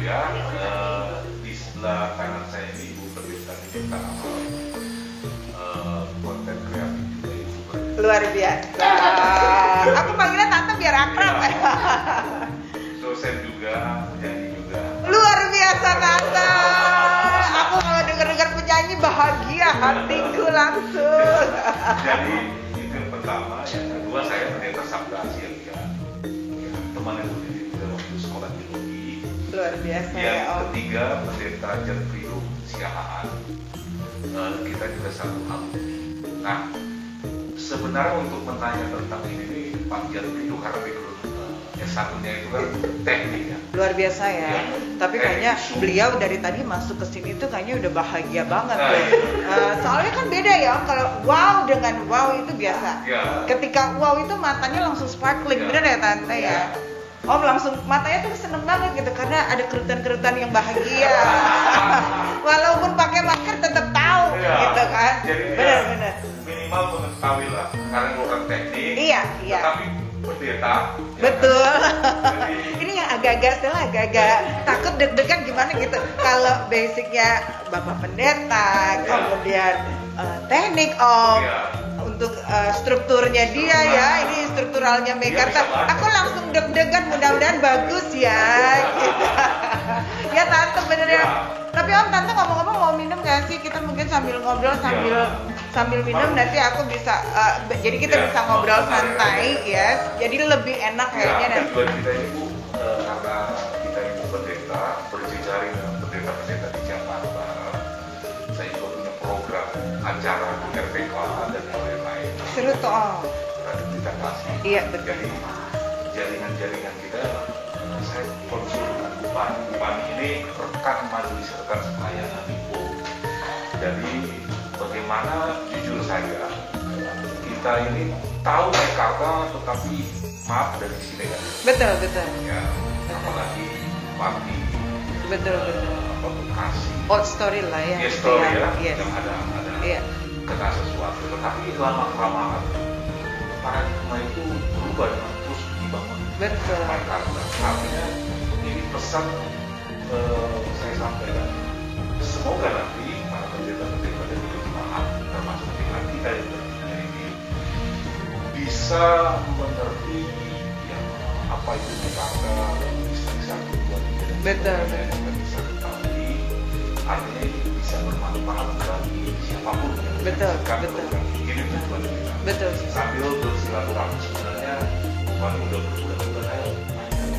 ya. Di sebelah kanan saya ini Ibu Pendeta Nita Amal, konten kreatif juga YouTuber. Luar biasa. Aku panggilnya tante biar akrab. Dosen juga, penyanyi juga. Luar biasa tante. Aku kalau dengar penyanyi bahagia hatiku langsung. Jadi itu yang pertama. Yang kedua saya pendeta Sabda Asia ya. Teman yang berdiri di waktu sekolah teologi. Luar biasa Yang ya Om. ketiga pendeta Janfrido Siahaan. Kita juga satu alumni. Nah, sebenarnya untuk menanya tentang ini Pak Janfrido karena background S1-nya itu kan teknik ya. Luar biasa ya. Ya. Tapi kayaknya beliau dari tadi masuk ke sini tuh kayaknya udah bahagia banget Nah, tuh. Soalnya kan beda ya Om, kalau wow dengan wow itu biasa. Ya. Ketika wow itu matanya langsung sparkling, Ya. bener ya tante ya? Ya. Om langsung matanya tuh seneng banget gitu karena ada kerutan-kerutan yang bahagia. Walaupun pakai masker tetap tahu Ya. gitu kan. Jadi Bener-bener. minimal mengetahui lah karena bukan teknik. Iya, iya. Tetapi pendeta. ya Betul. kan? Jadi, Ini yang agak-agak takut deg-degan gimana gitu. Kalau basicnya Bapak Pendeta, Ya. kemudian teknik Om, ya. untuk strukturnya dia ya, ini strukturalnya Mekarta. bisa banget. Aku langsung deg-degan, mudah-mudahan bagus ya. Gitu. Ya tante bener ya. Ya. Tapi Om tante ngomong-ngomong mau minum gak sih? Kita mungkin sambil ngobrol sambil minum nanti aku bisa jadi kita Ya, bisa ngobrol mau santai santai ya. Jadi lebih enak kayaknya Ya, nanti. tujuan kita ini Bu, karena kita ibu pendeta berjejaring dengan pendeta-pendeta di Jakarta. Saya juga punya program acara di RPK dan yang lain-lain. Seru tuh Om. Nanti kita kasih. Iya, betul. Jadi jaringan-jaringan kita, saya konsul dengan Bupani. Bupani ini rekan majelis rekan pelayanan Ibu. Jadi bagaimana jujur saja kita ini tahu Mekarta tetapi maaf dari sisi negatif. Betul, betul. Ya, apalagi Pati, Betul. Bekasi, Old story lah ya. ya story ya, Yes. yang ada Iya. kena sesuatu. Tetapi lama-kelamaan paradigma itu berubah dengan terus dibangun. Betul. Mekarta. Artinya ini pesan saya sampaikan. Semoga nanti para pendeta-pendeta dan jemaat termasuk dengan kita yang berada ini bisa mengerti yang apa itu Mekarta, istri satu dua tiga dan Betul. sebagainya. Kita bisa ketahui artinya ini bisa bermanfaat bagi siapapun yang Betul, menyaksikan betul. program ini tujuan kita. Betul. Sambil bersilaturahmi sebenarnya Tuhan udah berbulan-bulan ayo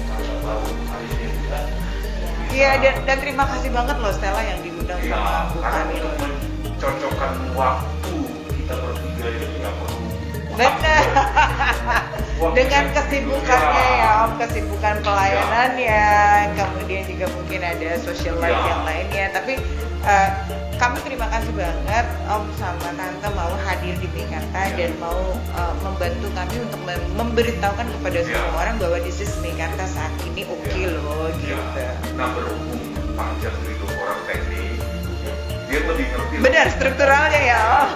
kita tahu hari ini kita Iya dan terima kasih banget loh Stella yang diundang ya, sama karena Bupani untuk loh. mencocokkan waktu kita bertiga ini nggak perlu Benar. Waktu Dengan saya- kesibukannya Ya. ya Om, kesibukan pelayanannya, kemudian juga mungkin ada social life Ya. yang lainnya. Tapi kami terima kasih banget Om sama Tante mau hadir di Mekarta Ya. dan mau membantu kami untuk memberitahukan kepada Ya. semua orang bahwa this is Mekarta saat ini oke Ya. loh Ya. gitu. Nah berhubung panjang itu orang teknik dia lebih ngerti Benar strukturalnya ya Om.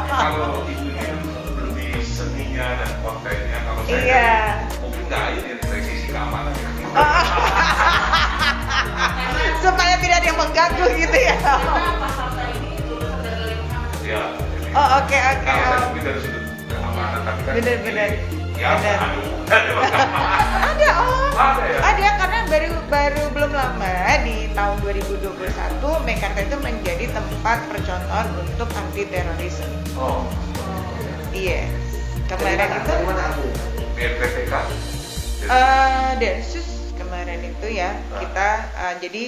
kalau ibu ini kan lebih seninya dan kontennya kalau saya Iya. mungkin nggak aja dari sisi keamanan ya. Supaya tidak ada yang mengganggu gitu ya. Ya, jadi Oh oke. kalau saya mungkin dari sudut keamanan tapi kan Bener. ya Bener. aduh. Ada Om. Ada ya? Ada karena baru belum lama di tahun 2021 Mekarta itu menjadi tempat percontohan untuk anti terorisme. Oh, Iya. Kemarin itu BNPTK. Densus kemarin itu ya kita jadi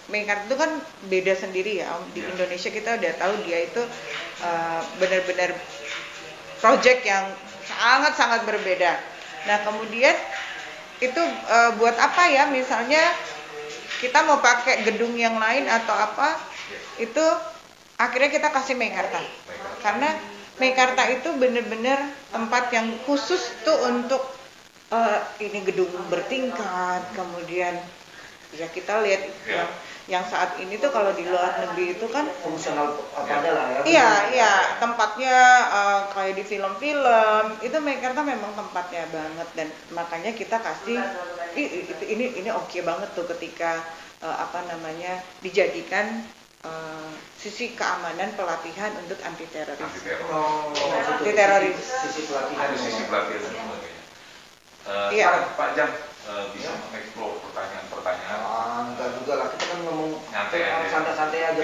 Mekarta itu kan beda sendiri ya Om. Di Ya. Indonesia kita udah tahu dia itu benar-benar project yang sangat-sangat berbeda. Nah kemudian itu buat apa ya, misalnya kita mau pakai gedung yang lain atau apa, itu akhirnya kita kasih Mekarta karena Mekarta itu benar-benar tempat yang khusus tuh untuk ini gedung bertingkat, kemudian ya kita lihat yang saat ini tuh kalau di luar negeri itu kan fungsional apa aja lah ya. iya tempatnya kayak di film-film itu Mekarta memang tempatnya banget dan makanya kita kasih ini oke banget tuh ketika dijadikan sisi keamanan pelatihan untuk anti teroris. Anti teroris. Sisi pelatihan. Sisi pelatihan. Iya. Pak Jam bisa mengeksplor pertanyaan-pertanyaan. Enggak juga lah, kita kan ngomong santai-santai aja.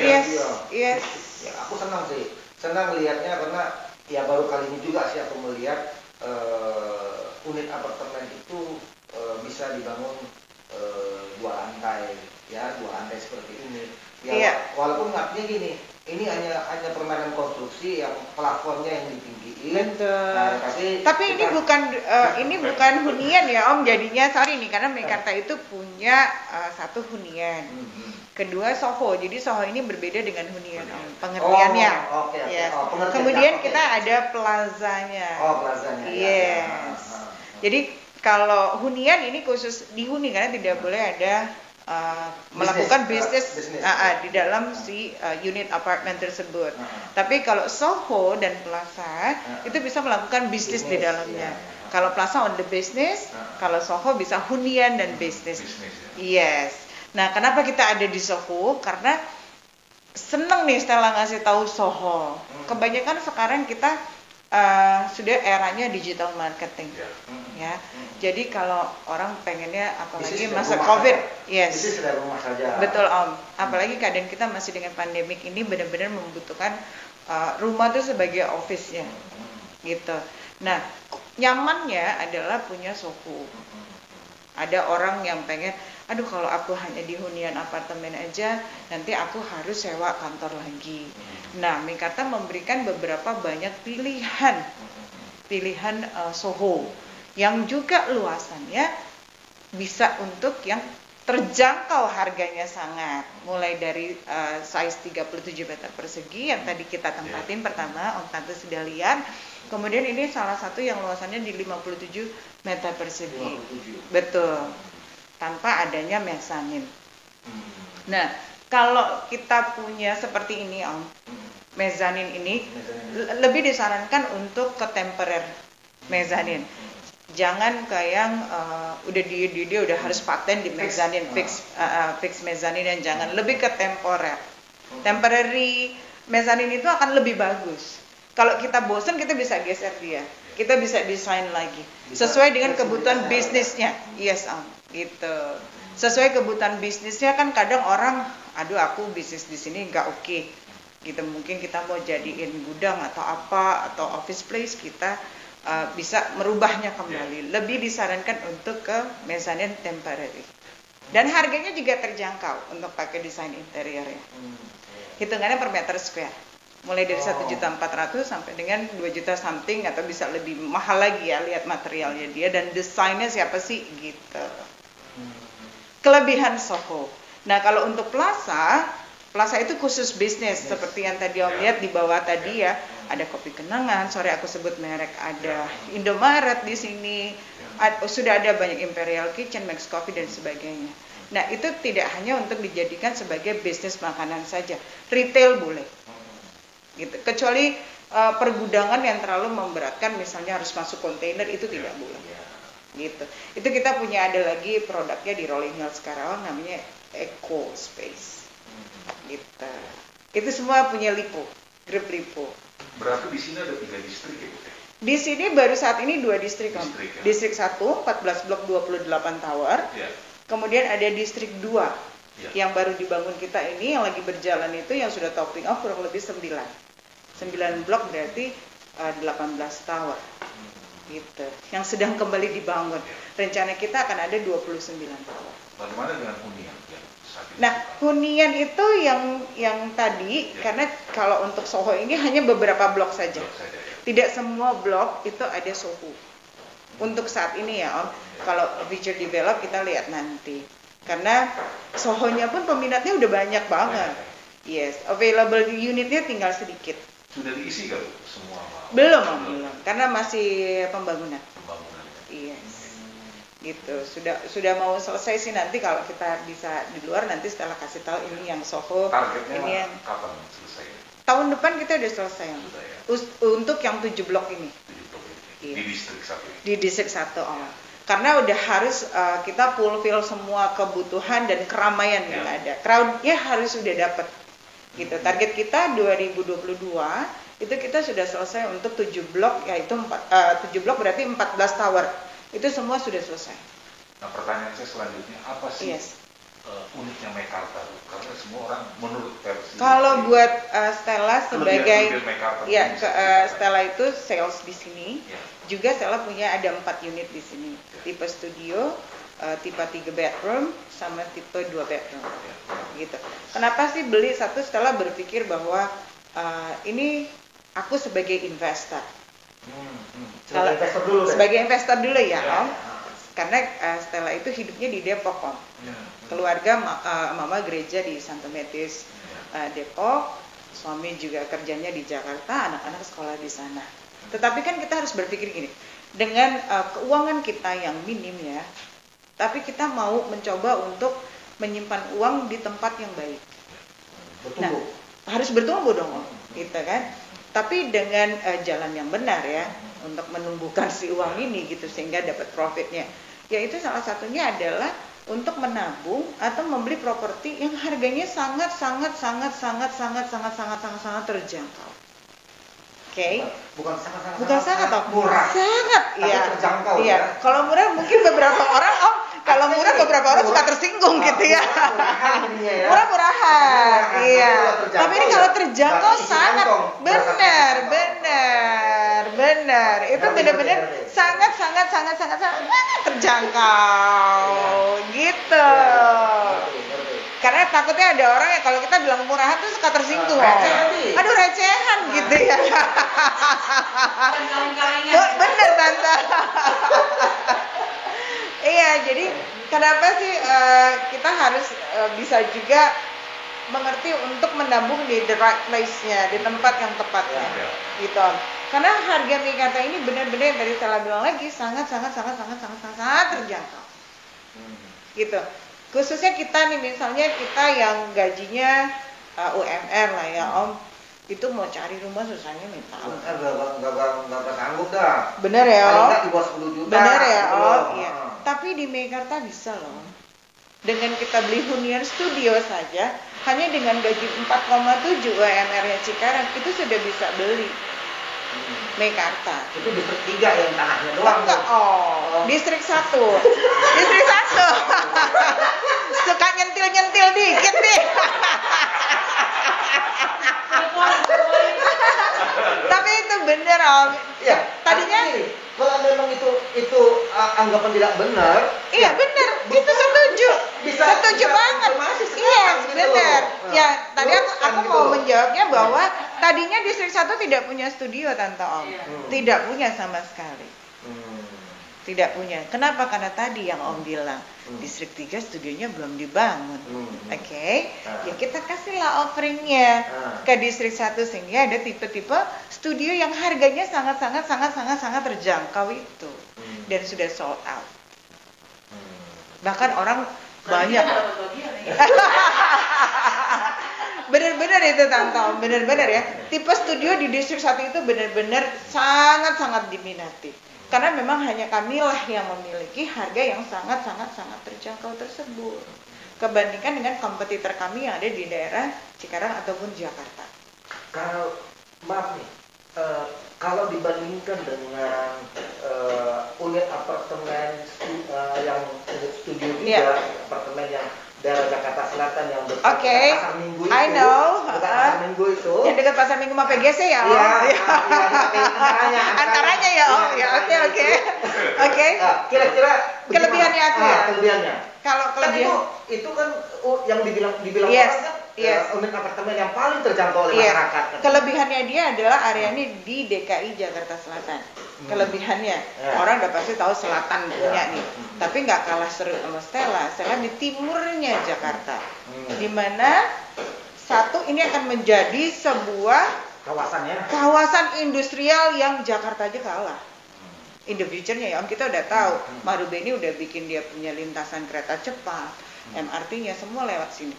Yes. Ya, aku senang sih, senang lihatnya karena ya baru kali ini juga sih aku melihat unit apartemen itu bisa dibangun 2 lantai, ya 2 lantai seperti ini. Ya, iya. Walaupun artinya gini, ini hanya permainan konstruksi yang plafonnya yang ditinggiin. Betul. Nah, tapi ini bukan hunian ya Om, jadinya sorry nih karena Meikarta itu punya satu hunian. Kedua Soho, jadi Soho ini berbeda dengan hunian Om, pengertiannya. Oke. Yes. Pengertian, Kemudian oke. kita ada plazanya. Plazanya. Yes. Jadi kalau hunian ini khusus dihuni karena tidak boleh ada melakukan bisnis di dalam si unit apartemen tersebut. Tapi kalau Soho dan Plaza itu bisa melakukan bisnis di dalamnya. Kalau Plaza on the business, kalau Soho bisa hunian dan bisnis. Yes. Nah, kenapa kita ada di Soho? Karena seneng nih Stella ngasih tahu Soho. Kebanyakan sekarang kita sudah eranya digital marketing, ya. Jadi kalau orang pengennya, apalagi masa COVID, yes, dari rumah saja. Betul Om. Apalagi keadaan kita masih dengan pandemik ini benar-benar membutuhkan rumah itu sebagai office-nya, gitu. Nah, nyamannya adalah punya Soho. Ada orang yang pengen, aduh kalau aku hanya di hunian apartemen aja, nanti aku harus sewa kantor lagi. Nah, Meikarta memberikan beberapa banyak pilihan Soho yang juga luasannya bisa untuk yang terjangkau harganya sangat. Mulai dari size 37 meter persegi yang tadi kita tempatin pertama, Om Tante sudah lihat. Kemudian ini salah satu yang luasannya di 57 meter persegi. 57. Betul. Tanpa adanya mezanin. Nah, kalau kita punya seperti ini Om, mezanin ini lebih disarankan untuk ke temporary mezanin. Jangan kayak udah dia udah harus paten di mezanin, fix mezanin, dan jangan lebih ke temporer. Temporary mezanin itu akan lebih bagus. Kalau kita bosan kita bisa geser dia. Kita bisa desain lagi sesuai dengan kebutuhan bisnisnya. Yes, gitu. Sesuai kebutuhan bisnisnya kan kadang orang, aduh aku bisnis di sini nggak oke. Gitu, mungkin kita mau jadiin gudang atau apa atau office place, kita bisa merubahnya kembali. Lebih disarankan untuk ke mezanin temporary. Dan harganya juga terjangkau untuk pakai desain interiornya. Hitungannya per meter square. Mulai dari 1.400.000 sampai dengan 2 juta something, atau bisa lebih mahal lagi ya, lihat materialnya dia dan desainnya siapa sih gitu. Kelebihan Soho. Nah, kalau untuk Plaza itu khusus bisnis, seperti yang tadi Om lihat di bawah tadi ya, ada Kopi Kenangan, sorry aku sebut merek, ada Indomaret di sini, sudah ada banyak Imperial Kitchen, Max Coffee dan sebagainya. Nah, itu tidak hanya untuk dijadikan sebagai bisnis makanan saja, retail boleh, gitu. Kecuali pergudangan yang terlalu memberatkan, misalnya harus masuk kontainer, itu tidak boleh, gitu. Itu kita punya ada lagi produknya di Rolling Hills Karawang, namanya Eco Space. Gitu. Itu semua punya Lipo, grup Lipo. Berarti di sini ada 3 distrik ya, Bu? Di sini baru saat ini 2 distrik, Om. Ya? Distrik 1, 14 blok 28 tower. Ya. Kemudian ada distrik 2 yang baru dibangun kita ini, yang lagi berjalan itu, yang sudah topping off kurang lebih 9 blok, berarti 18 tower. Gitu. Yang sedang kembali dibangun. Rencana kita akan ada 29 tower. Bagaimana dengan hunian? Nah, hunian itu yang tadi, karena kalau untuk Soho ini hanya beberapa blok saja. Tidak semua blok itu ada Soho. Untuk saat ini ya Om, kalau future develop kita lihat nanti. Karena Soho-nya pun peminatnya udah banyak banget. Yes, available unitnya tinggal sedikit. Sudah diisi kan semua? Belum, karena masih pembangunan. Yes. Gitu, sudah mau selesai sih, nanti kalau kita bisa di luar nanti setelah kasih tahu ini yang Soho. Targetnya ini yang kapan selesai? Tahun depan kita udah selesai. Untuk yang 7 blok ini. 7 blok ini. Di distrik 1. Di distrik 1 Om. karena udah harus kita fulfill semua kebutuhan dan keramaian yang ada. Crowdnya harus sudah dapat gitu. Target kita 2022 itu kita sudah selesai untuk 7 blok, yaitu 7 blok berarti 14 tower. Itu semua sudah selesai. Nah, pertanyaan saya selanjutnya, apa sih uniknya Meikarta? Karena semua orang menurut versi. Kalau buat Stella sebagai Stella itu sales di sini. Juga Stella punya ada 4 unit di sini. Tipe studio, tipe 3 bedroom, sama tipe 2 bedroom. Gitu. Kenapa sih beli satu? Stella berpikir bahwa ini aku sebagai investor. Sebagai investor dulu ya, Om. Karena Stella itu hidupnya di Depok, Om. Keluarga mama gereja di Santo Metis Depok, suami juga kerjanya di Jakarta, anak-anak sekolah di sana. Tetapi kan kita harus berpikir gini, dengan keuangan kita yang minim ya, tapi kita mau mencoba untuk menyimpan uang di tempat yang baik. Bertumbuh. Nah, harus bertumbuh dong, Om, gitu kan? Tapi dengan jalan yang benar ya, untuk menumbuhkan si uang ini gitu sehingga dapat profitnya. Yaitu salah satunya adalah untuk menabung atau membeli properti yang harganya sangat terjangkau. Oke. Bukan sangat murah. Sangat, iya. Terjangkau. Iya. Kalau murah mungkin beberapa orang, kalau murah beberapa orang suka tersinggung gitu ya. Murah-murahan. Iya. Tapi ini kalau terjangkau sangat benar. Itu benar-benar sangat terjangkau gitu. Karena takutnya ada orang yang kalau kita bilang murahan tuh suka tersinggung. Aduh recehan gitu ya. Bener Tante. Iya, jadi kenapa sih kita harus bisa juga mengerti untuk menabung di the right place-nya, di tempat yang tepatnya, gitu. Karena harga Meikarta ini benar-benar yang tadi saya bilang lagi sangat terjangkau, gitu. Khususnya kita nih, misalnya kita yang gajinya UMR lah ya Om, itu mau cari rumah susahnya minta ampun. Nggak sanggup dah. Bener ya Om? Paling di bawah 10 juta. Bener ya Om? Iya. Tapi di Meikarta bisa loh. Dengan kita beli hunian studio saja, hanya dengan gaji 4,7 UMR-nya Cikarang, itu sudah bisa beli Meikarta. Itu distrik 3 yang tanahnya doang. Enggak, distrik 1. Distrik 1. Suka nyentil-nyentil dikit nih. Tapi itu bener Om. Ya, tadinya kalau memang itu anggapan tidak benar. Iya benar, itu setuju. Setuju banget. Iya benar. Ya tadi aku mau menjawabnya bahwa tadinya distrik 1 tidak punya studio Tante Om. Tidak punya sama sekali. Tidak punya. Kenapa? Karena tadi yang Om bilang distrik 3 studionya belum dibangun. Oke. Ya kita kasihlah offeringnya ke distrik 1 sehingga ada tipe-tipe studio yang harganya sangat terjangkau itu dan sudah sold out. Bahkan orang banyak. Benar-benar itu Tante Om, benar-benar ya. Tipe studio di distrik 1 itu benar-benar sangat diminati. Karena memang hanya kamilah yang memiliki harga yang sangat terjangkau tersebut. Kebandingkan dengan kompetitor kami yang ada di daerah Cikarang ataupun Jakarta. Kalau maaf nih, kalau dibandingkan dengan unit apartemen yang studio juga, apartemen yang daerah Jakarta Selatan yang dekat Pasar Minggu itu. I know. Pasar Minggu itu. Yang dekat Pasar Minggu sama PGC ya, Om. Iya, antaranya ya, Om. Ya, oke. Kira-kira kelebihannya aku ya. Kelebihannya. Kalau kelebihan itu kan yang dibilang orang kan unit apartemen yang paling terjangkau oleh masyarakat. Kelebihannya dia adalah areanya di DKI Jakarta Selatan. Kelebihannya orang udah pasti tahu selatan punya nih, tapi nggak kalah seru sama Stella. Stella di timurnya Jakarta, di mana satu ini akan menjadi sebuah kawasan industrial yang Jakarta aja kalah. In the future-nya ya Om, kita udah tahu Marubeni udah bikin dia punya lintasan kereta cepat, MRT-nya semua lewat sini.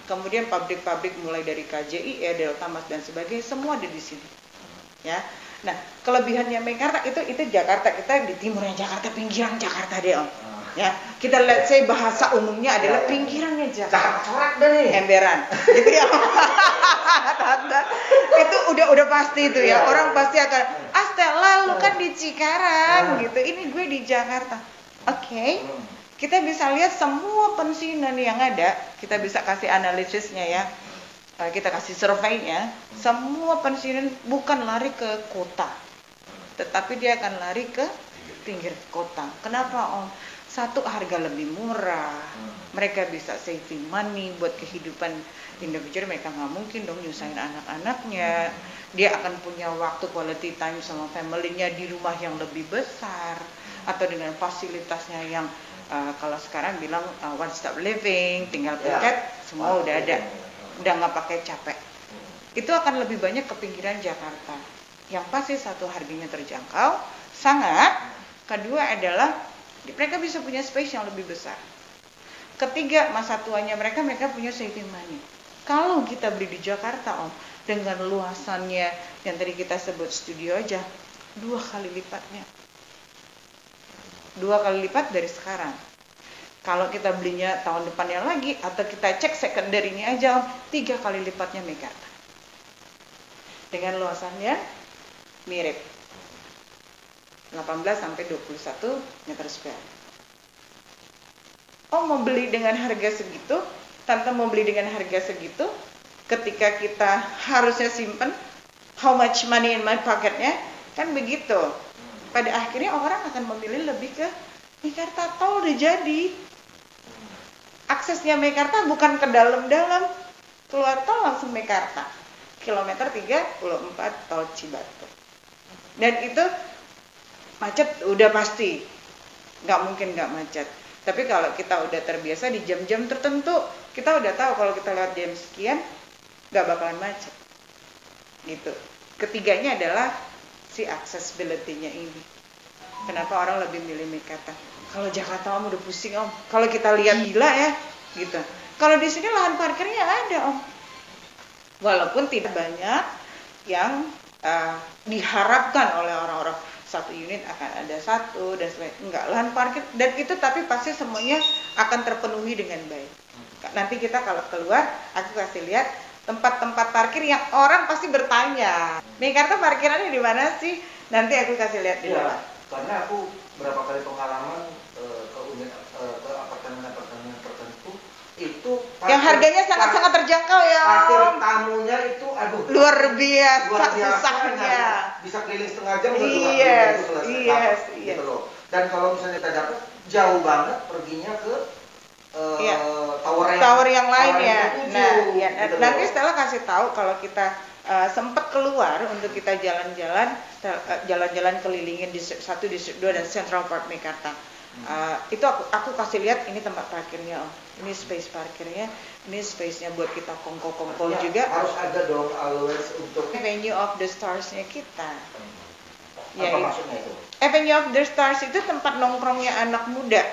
Kemudian pabrik-pabrik mulai dari KJI, Delta Mas dan sebagainya semua ada di sini. Ya. Nah, kelebihannya Mekarta itu Jakarta, kita di timurnya Jakarta, pinggiran Jakarta deh Om. Ya, kita let's say bahasa umumnya adalah pinggirannya Jakarta. Corak deh nih. Emberan, gitu ya. Tante, itu udah pasti itu ya. Orang pasti akan, Stella lu kan di Cikarang gitu. Ini gue di Jakarta. Oke. Kita bisa lihat semua pensiunan yang ada, kita bisa kasih analisisnya ya. Kita kasih surveinya. Semua pensiunan bukan lari ke kota, tetapi dia akan lari ke pinggir kota. Kenapa Om? Satu, harga lebih murah, mereka bisa saving money buat kehidupan individu. Mereka nggak mungkin dong nyusahin anak-anaknya. Dia akan punya waktu quality time sama family-nya di rumah yang lebih besar, atau dengan fasilitasnya yang kalau sekarang bilang one stop living, tinggal pencet semua udah ada, udah nggak pakai capek. Itu akan lebih banyak ke pinggiran Jakarta. Yang pasti satu, harganya terjangkau sangat. Kedua adalah mereka bisa punya space yang lebih besar. Ketiga, masa tuanya mereka punya saving money. Kalau kita beli di Jakarta Om, dengan luasannya yang tadi kita sebut studio aja, 2 kali lipatnya. 2 kali lipat dari sekarang. Kalau kita belinya tahun depannya lagi, atau kita cek secondary-nya aja Om, 3 kali lipatnya Mekarta. Dengan luasannya mirip. 18 sampai 21 meter square. Oh, mau beli dengan harga segitu, Tante mau beli dengan harga segitu, ketika kita harusnya simpen, how much money in my pocketnya, kan begitu. Pada akhirnya orang akan memilih lebih ke Mekarta. Tol udah jadi. Aksesnya Mekarta bukan ke dalam-dalam, keluar tol langsung Mekarta. Kilometer 34 tol Cibatu. Dan itu macet udah pasti, nggak mungkin nggak macet. Tapi kalau kita udah terbiasa di jam-jam tertentu, kita udah tahu kalau kita lewat jam sekian nggak bakalan macet gitu. Ketiganya adalah si accessibility-nya ini. Kenapa orang lebih milih Mekarta? Kalau Jakarta Om udah pusing Om, kalau kita lihat gila ya gitu. Kalau di sini lahan parkirnya ada Om, walaupun tidak banyak yang diharapkan oleh orang-orang. 1 unit akan ada 1 dan sebagainya. Enggak, lahan parkir dan itu tapi pasti semuanya akan terpenuhi dengan baik. Nanti kita kalau keluar, aku kasih lihat tempat-tempat parkir yang orang pasti bertanya, Mekarta parkirannya di mana sih? Nanti aku kasih lihat di luar. Karena aku berapa kali pengalaman ke unit ke apartemen-apartemen tertentu itu yang harganya sangat-sangat terjangkau ya. Parkir tamunya itu luar biasa susahnya. Bisa keliling setengah jam Yes. Gitu loh. Dan kalau misalnya kita dapat jauh banget perginya ke tower yang lain ya. Nah, ya, gitu nanti Stella kasih tahu kalau kita sempat keluar untuk kita jalan-jalan kelilingin di 1, di 2 dan Central Park Mekarta. Itu aku kasih lihat ini tempat parkirnya Om. Ini space parkirnya, ini space-nya buat kita kongko-kongko ya, juga. Harus ada dong always untuk Avenue of the Stars-nya kita. Apa maksudnya itu? Avenue of the Stars itu tempat nongkrongnya anak muda.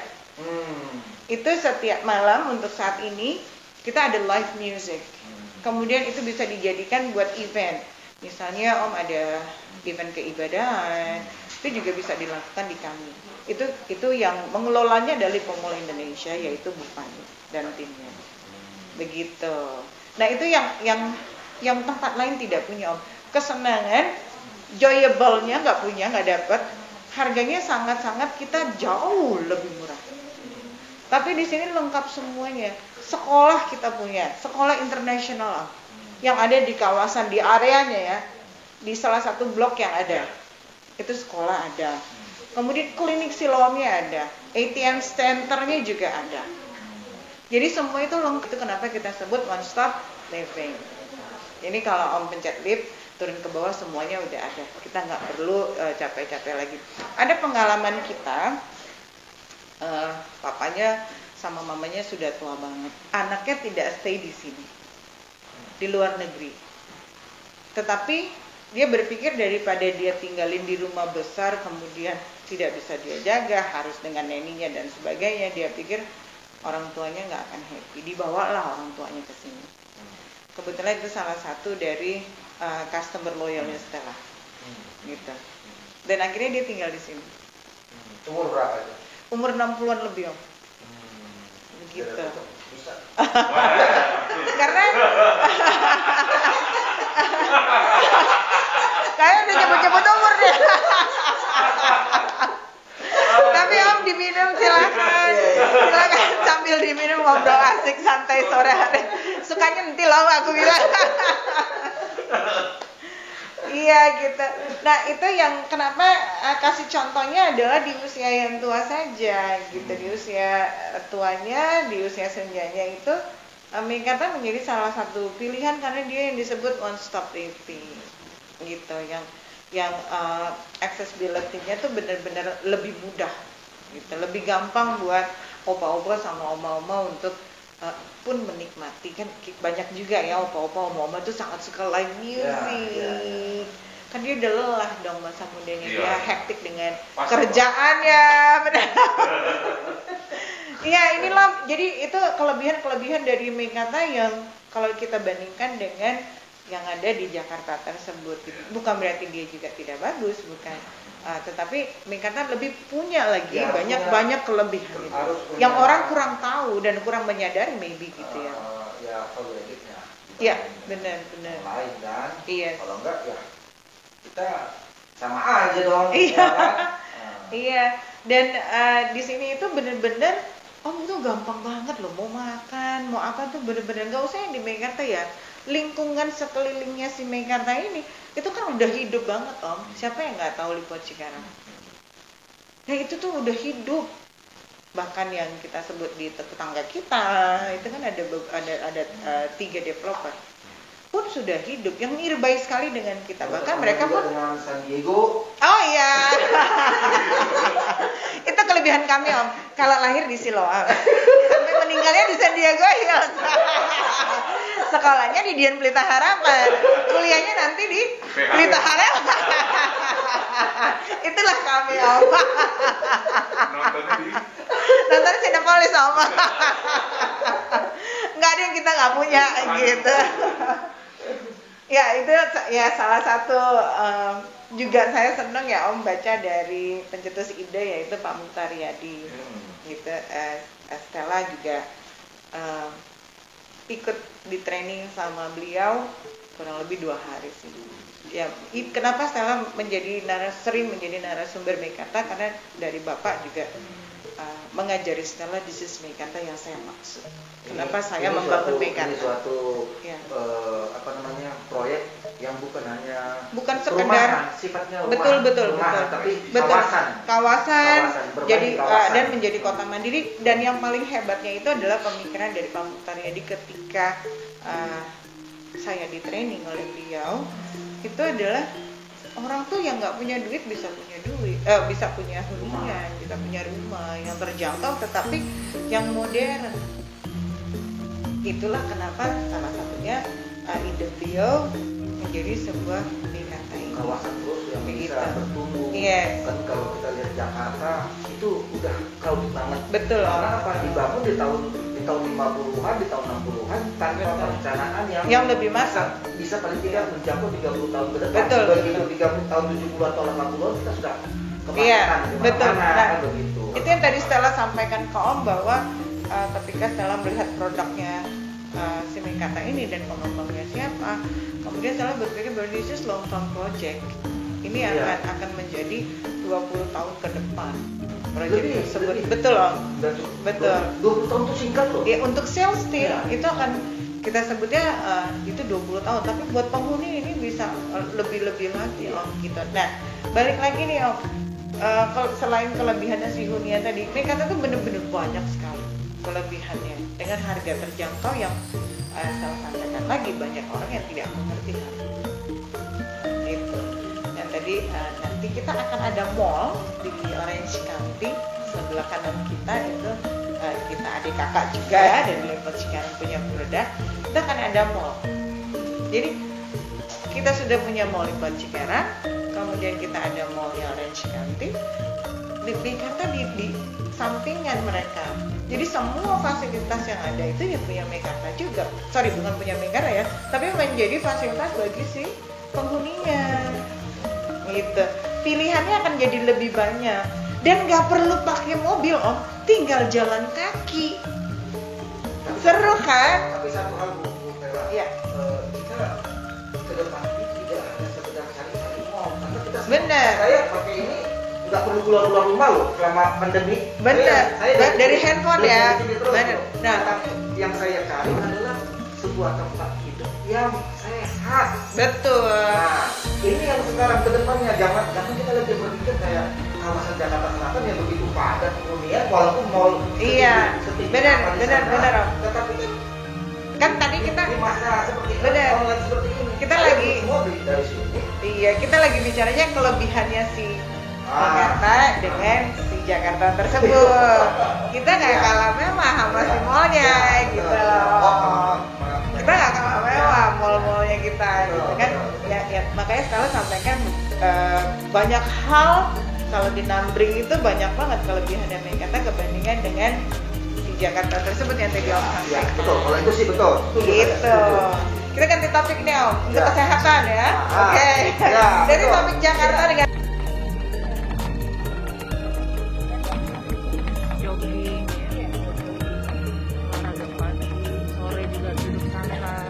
Itu setiap malam untuk saat ini kita ada live music. Kemudian itu bisa dijadikan buat event. Misalnya Om ada event keibadahan, itu juga bisa dilakukan di kami. Itu yang mengelolanya dari Pemuda Indonesia, yaitu Bu Fani dan timnya. Begitu. Nah itu yang tempat lain tidak punya Om. Kesenangan, enjoyable-nya nggak dapat. Harganya sangat-sangat kita jauh lebih murah. Tapi di sini lengkap semuanya. Sekolah kita punya, sekolah internasional yang ada di kawasan, di areanya ya, di salah satu blok yang ada. Itu sekolah ada. Kemudian klinik Siloamnya ada, ATM Centernya juga ada. Jadi semua itu lengkap. Itu kenapa kita sebut one stop living. Ini kalau Om pencet lift, turun ke bawah semuanya udah ada. Kita nggak perlu capek-capek lagi. Ada pengalaman kita, papanya sama mamanya sudah tua banget. Anaknya tidak stay di sini, di luar negeri. Tetapi dia berpikir daripada dia tinggalin di rumah besar, kemudian tidak bisa dia jaga, harus dengan neninya dan sebagainya, dia pikir orang tuanya nggak akan happy. Dibawalah orang tuanya ke sini. Kebetulan itu salah satu dari customer loyalnya Stella. gitu. Dan akhirnya dia tinggal di sini. Umur berapa itu? Umur 60-an lebih Om. Begitu. Bisa. Karena kayak udah nyebut-nyebut umur deh. Tapi Om diminum silakan. Silakan sambil diminum ngobrol asik santai sore hari. Sukanya nanti loh aku bilang. Iya gitu. Nah itu yang kenapa kasih contohnya adalah di usia yang tua saja gitu. Di usia tuanya, di usia senjanya itu Mekarta menjadi salah satu pilihan karena dia yang disebut one stop living gitu. Yang accessibility-nya tuh benar-benar lebih mudah gitu. Lebih gampang buat opa-opa sama oma-oma untuk pun menikmati. Kan banyak juga ya opa-opa oma-oma tuh sangat suka live music. Kan dia udah lelah dong masa mudanya, dia hektik dengan kerjaannya. Iya inilah, jadi itu kelebihan dari Mekarta yang kalau kita bandingkan dengan yang ada di Jakarta tersebut. Bukan berarti dia juga tidak bagus, bukan. Tetapi Mekarta lebih punya lagi banyak kelebihan gitu. Yang orang kurang tahu dan kurang menyadari maybe gitu ya. Ya value-nya. Iya, benar. Lain kan? Iya. Kalau enggak ya kita sama aja dong. Iya. Ya kan? Iya. Dan di sini itu benar-benar itu gampang banget loh, mau makan, mau apa tuh bener-bener nggak usah yang di Mekarta ya. Lingkungan sekelilingnya si Mekarta ini itu kan udah hidup banget Om. Siapa yang nggak tahu Lipo Cikarang? Nah itu tuh udah hidup. Bahkan yang kita sebut di tetangga kita itu kan ada 3 developer pun sudah hidup yang nearby sekali dengan kita. Bahkan mereka pun dengan San Diego. Oh iya. Itu kelebihan kami Om. Kalau lahir di Siloam, sampai meninggalnya di San Diego Hills. Sekolahnya di Dian Pelita Harapan, kuliahnya nanti di Pelita Harapan. Itulah kami Om. Nontonnya Cinepolis Om. Nggak ada yang kita nggak punya gitu. Ya itu ya salah satu juga saya senang ya Om baca dari pencetus ide yaitu Pak Mukhtar Riyadi gitu. Stella juga ikut di training sama beliau kurang lebih 2 hari sih. Ya kenapa Stella sering menjadi narasumber Mekarta karena dari Bapak juga mengajari Stella this is Mekarta yang saya maksud. Kenapa saya membangun Mekarta? Ini suatu proyek yang bukan hanya sekedar rumahan, sifatnya rumah, betul, tapi kawasan jadi kawasan. Dan menjadi kota mandiri. Dan yang paling hebatnya itu adalah pemikiran dari Pak Mukhtar Riyadi ketika saya di training oleh beliau. Itu adalah orang tuh yang nggak punya duit bisa punya hunian, bisa punya rumah yang terjangkau tetapi yang modern. Itulah kenapa salah satunya ide beliau menjadi sebuah Mekarta ini. Kawasan terus yang bisa bertumbuh. Yes. Kan kalau kita lihat Jakarta itu udah crowded banget. Betul. Karena apa? Dibangun di tahun 50-an, di tahun 60-an tanpa perencanaan yang lebih masa. Bisa paling tidak menjangkau 30 tahun ke depan. Betul. Begitu 30 tahun 70 atau 80-an kita sudah kemakan. Iya, betul. Nah, begitu. Itu yang tadi Stella sampaikan ke Om bahwa ketika Stella melihat produknya si Mekarta ini dan pengembangnya siapa, kemudian Stella berpikir bahwa this is long term project. Ini akan menjadi 20 tahun ke depan. Proyek tersebut. Betul Om. Betul. 20 tahun itu singkat loh. Ya untuk sales team itu akan kita sebutnya itu 20 tahun, tapi buat penghuni ini bisa lebih lagi Om gitu. Nah, balik lagi nih Om. Selain kelebihannya si hunian tadi, Mekarta tuh bener-bener banyak sekali kelebihannya dengan harga terjangkau yang saya sampaikan lagi banyak orang yang tidak mengerti hal itu. Dan tadi nanti kita akan ada mall di Orange County sebelah kanan kita itu kita adik kakak juga ya dari Lipo Cikarang punya produk. Kita akan ada mall. Jadi kita sudah punya mall Lipo Cikarang, kemudian kita ada mallnya Orange County. Di Mekarta di sampingan mereka. Jadi semua fasilitas yang ada itu ya punya Mekarta juga. Bukan punya Mekarta ya, tapi menjadi fasilitas bagi si penghuninya. gitu. Pilihannya akan jadi lebih banyak dan nggak perlu pakai mobil om, tinggal jalan kaki. Seru kan? Tapi satu hal Bu Mela, Iya. kita ke depan ini tidak hanya sekedar cari-cari mall, karena kita Bener. saya pakai ini nggak perlu keluar rumah loh selama pandemi. Bener. Saya Dari handphone ya. dari sini terus, Bener. loh. Nah, tapi yang saya cari adalah sebuah tempat hidup yang sehat. betul. Nah, ini yang sekarang ke depannya, jangan kita lagi berpikir kayak kawasan Jakarta Selatan yang begitu padat hunian, walaupun mall Iya, benar, benar, Om. tetapi Kan tadi kita di masa seperti Benar. online seperti ini Kita saya lagi- semua beli dari sini. iya, kita lagi bicaranya kelebihannya si Jakarta dengan si Jakarta tersebut. Kita nggak kalah mewah sama si mallnya gitu loh. Kita nggak kalah mewah mall-mallnya kita gitu kan. Ya, makanya selalu sampaikan banyak hal kalau di Nambring itu banyak banget kelebihan dan kata kebandingan dengan di Jakarta tersebut yang tadi Om Ya, sampaikan. betul. Kalau itu sih betul. Setuju, saya Gitu. setuju. Kita ganti topik nih Om untuk Ya. kesehatan ya. Oke. Ya, Dari betul. topik Jakarta Ya. dengan jogging, olahraga pagi, sore juga duduk santai.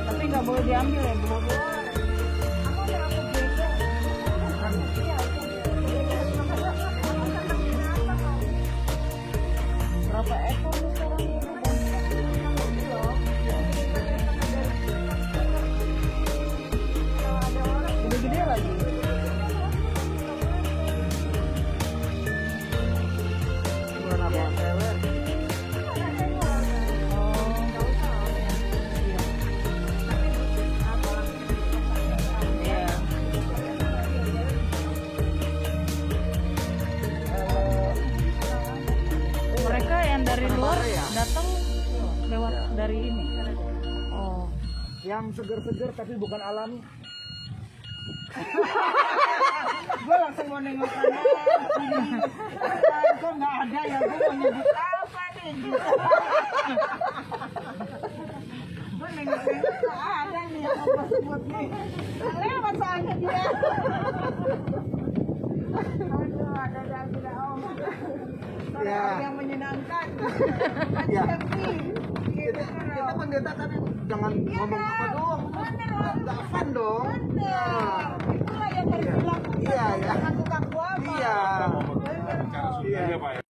Tapi nggak boleh diambil ya, Bu. Berapa ekor nih sekarang ini? Gede-gede lagi. Bukan apa? Iya. Mereka yang dari luar datang lewat dari ini. Oh, Yang seger-seger tapi bukan alami. Gue langsung mau nengok kanan. Kok nggak ada ya? Gue mau nyebut apa nih? Gue nengok-nengok kok ada nih yang apa sebut nih. Lewat soalnya dia. Aduh, ada tidak om. Ya. Yang menyenangkan. Ya. Happy. Kita pendeta tapi jangan ngomong apa doang. Nggak fun dong. Itulah yang harus dilakukan. Iya, ya. Tukang buah. Iya. Bener. Iya.